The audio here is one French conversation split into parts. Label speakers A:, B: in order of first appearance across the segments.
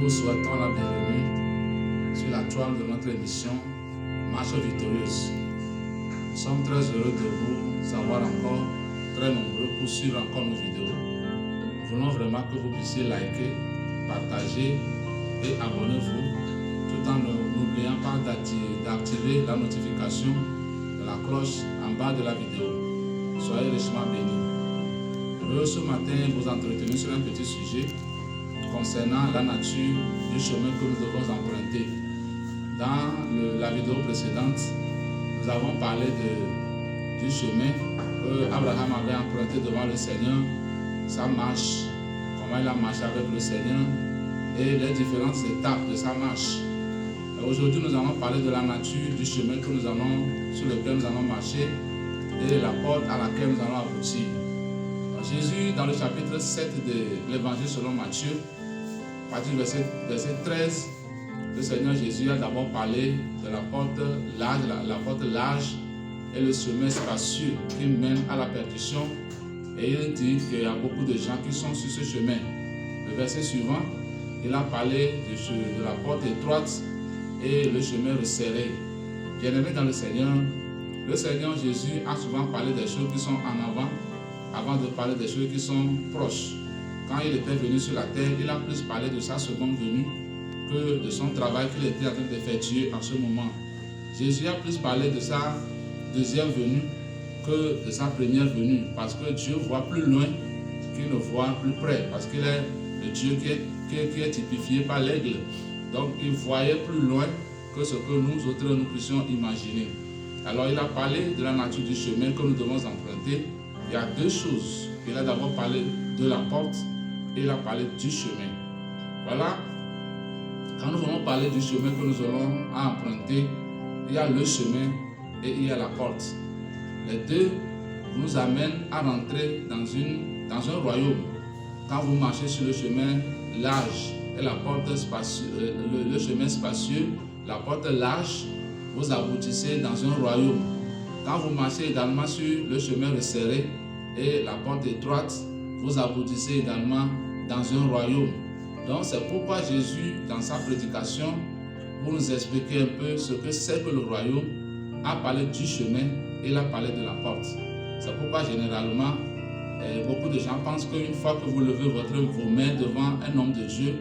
A: Nous vous souhaitons la bienvenue sur la toile de notre émission Marche victorieuse. Nous sommes très heureux de vous avoir encore très nombreux pour suivre encore nos vidéos. Nous voulons vraiment que vous puissiez liker, partager et abonnez-vous tout en n'oubliant pas d'activer la notification de la cloche en bas de la vidéo. Soyez richement bénis. Je veux ce matin vous entretenir sur un petit sujet concernant la nature du chemin que nous devons emprunter. Dans la vidéo précédente, nous avons parlé du chemin que Abraham avait emprunté devant le Seigneur, sa marche, comment il a marché avec le Seigneur et les différentes étapes de sa marche. Aujourd'hui, nous allons parler de la nature du chemin sur lequel nous allons marcher et la porte à laquelle nous allons aboutir. Jésus, dans le chapitre 7 de l'évangile selon Matthieu, à partir du verset 13, le Seigneur Jésus a d'abord parlé de la porte large et le chemin spacieux qui mène à la perdition. Et il dit qu'il y a beaucoup de gens qui sont sur ce chemin. Le verset suivant, il a parlé de la porte étroite et le chemin resserré. Bien-aimés dans le Seigneur Jésus a souvent parlé des choses qui sont en avant de parler des choses qui sont proches. Quand il était venu sur la terre, il a plus parlé de sa seconde venue que de son travail qu'il était en train d'effectuer en ce moment. Jésus a plus parlé de sa deuxième venue que de sa première venue, parce que Dieu voit plus loin qu'il ne voit plus près, parce qu'il est le Dieu qui est typifié par l'aigle. Donc il voyait plus loin que ce que nous autres nous puissions imaginer. Alors il a parlé de la nature du chemin que nous devons emprunter. Il y a deux choses. Il a d'abord parlé de la porte et il a parlé du chemin. Voilà. Quand nous allons parler du chemin que nous allons emprunter, il y a le chemin et il y a la porte. Les deux nous amènent à rentrer dans un royaume. Quand vous marchez sur le chemin large et la porte le chemin spacieux, la porte large, vous aboutissez dans un royaume. Quand vous marchez également sur le chemin resserré et la porte étroite, vous aboutissez également dans un royaume. Donc c'est pourquoi Jésus, dans sa prédication, pour nous expliquer un peu ce que c'est que le royaume, a parlé du chemin et il a parlé de la porte. C'est pourquoi généralement, beaucoup de gens pensent qu'une fois que vous levez vos mains devant un homme de Dieu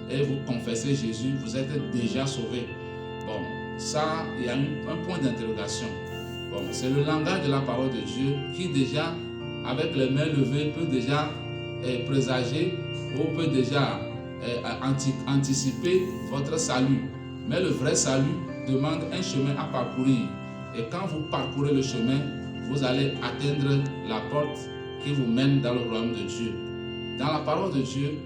A: et vous confessez Jésus, vous êtes déjà sauvé. Bon, ça, il y a un point d'interrogation. Bon, c'est le langage de la parole de Dieu qui déjà, avec les mains levées, peut déjà présager ou peut déjà anticiper votre salut. Mais le vrai salut demande un chemin à parcourir. Et quand vous parcourez le chemin, vous allez atteindre la porte qui vous mène dans le royaume de Dieu. Dans la parole de Dieu,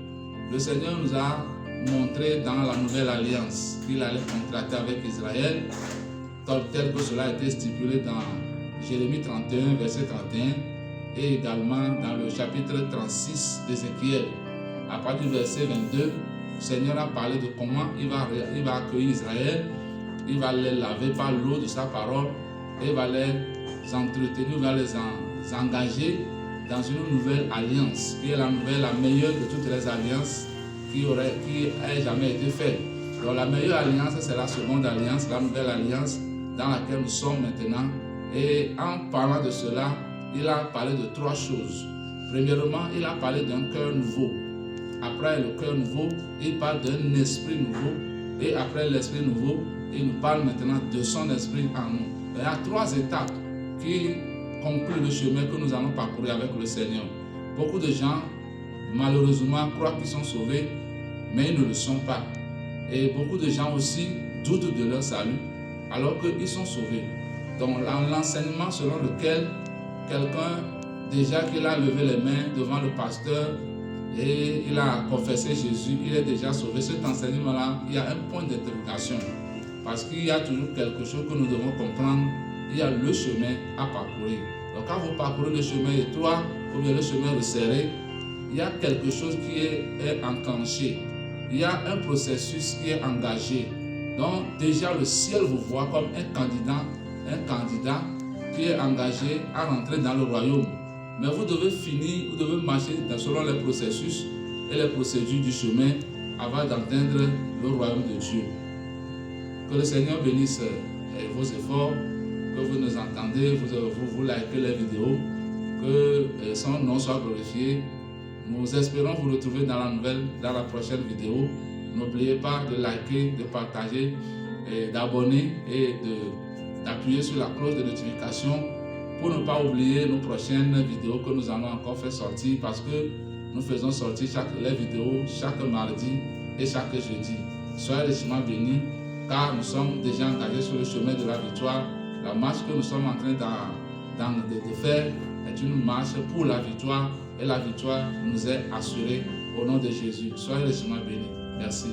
A: le Seigneur nous a montré dans la nouvelle alliance qu'il allait contracter avec Israël, tel que cela a été stipulé dans Jérémie 31, verset 31, et également dans le chapitre 36 d'Ézéchiel. À partir du verset 22, le Seigneur a parlé de comment il va accueillir Israël, il va les laver par l'eau de sa parole, et il va les entretenir, il va les engager dans une nouvelle alliance, qui est la meilleure de toutes les alliances qui ait jamais été faite. Donc la meilleure alliance, c'est la seconde alliance, la nouvelle alliance dans laquelle nous sommes maintenant. Et en parlant de cela, il a parlé de trois choses. Premièrement, il a parlé d'un cœur nouveau. Après le cœur nouveau, il parle d'un esprit nouveau. Et après l'esprit nouveau, il nous parle maintenant de son esprit en nous. Il y a trois étapes qui concluent le chemin que nous allons parcourir avec le Seigneur. Beaucoup de gens, malheureusement, croient qu'ils sont sauvés, mais ils ne le sont pas. Et beaucoup de gens aussi doutent de leur salut, alors qu'ils sont sauvés. Donc l'enseignement selon lequel quelqu'un, déjà qu'il a levé les mains devant le pasteur et il a confessé Jésus, il est déjà sauvé. Cet enseignement-là, il y a un point d'interrogation. Parce qu'il y a toujours quelque chose que nous devons comprendre. Il y a le chemin à parcourir. Donc quand vous parcourez le chemin étroit ou bien le chemin resserré, il y a quelque chose qui est enclenché. Il y a un processus qui est engagé. Donc déjà le ciel vous voit comme un candidat qui est engagé à rentrer dans le royaume. Mais vous devez marcher selon les processus et les procédures du chemin avant d'atteindre le royaume de Dieu. Que le Seigneur bénisse vos efforts, que vous nous entendez, vous likez les vidéos, que son nom soit glorifié. Nous espérons vous retrouver dans la prochaine vidéo. N'oubliez pas de liker, de partager, d'abonner et d'appuyer sur la cloche de notification pour ne pas oublier nos prochaines vidéos que nous allons encore faire sortir, parce que nous faisons sortir les vidéos chaque mardi et chaque jeudi. Soyez richement bénis, car nous sommes déjà engagés sur le chemin de la victoire. La marche que nous sommes en train de faire est une marche pour la victoire, et la victoire nous est assurée au nom de Jésus. Soyez richement bénis. Merci.